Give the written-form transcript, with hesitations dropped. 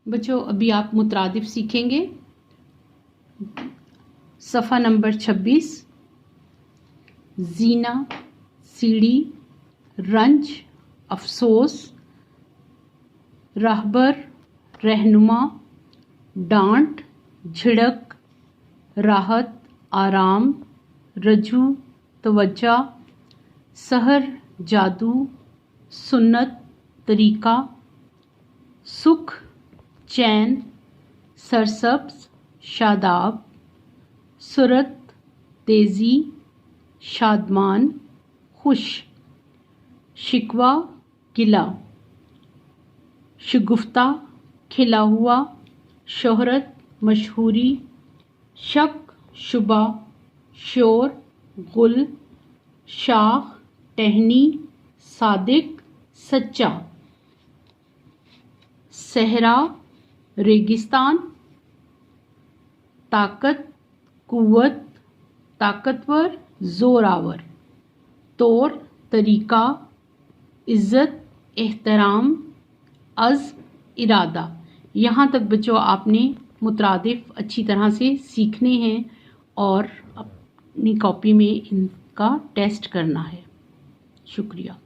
बच्चों अभी आप मुतरादिफ सीखेंगे। सफ़ा नंबर 26। जीना, सीढ़ी, रंज, अफसोस, रहबर, रहनुमा, डांट, झिड़क, राहत, आराम, रजू, तवज्जा, सहर, जादू, सुन्नत, तरीका, सुख, चैन, सरसब्ज, शादाब, सुरत, तेज़ी, शादमान, खुश, शिकवा, गिला, शगुफ्ता, खिला हुआ, शोहरत, मशहूरी, शक, शुबा, शोर, गुल, शाख, टहनी, सादिक, सच्चा, सहरा, रेगिस्तान, ताकत, कुव्वत, ताकतवर, ज़ोरावर, तौर, तरीका, इज़्ज़त, एहतराम, अज़्म, इरादा। यहाँ तक बच्चों आपने मुतरादिफ अच्छी तरह से सीखने हैं और अपनी कॉपी में इनका टेस्ट करना है। शुक्रिया।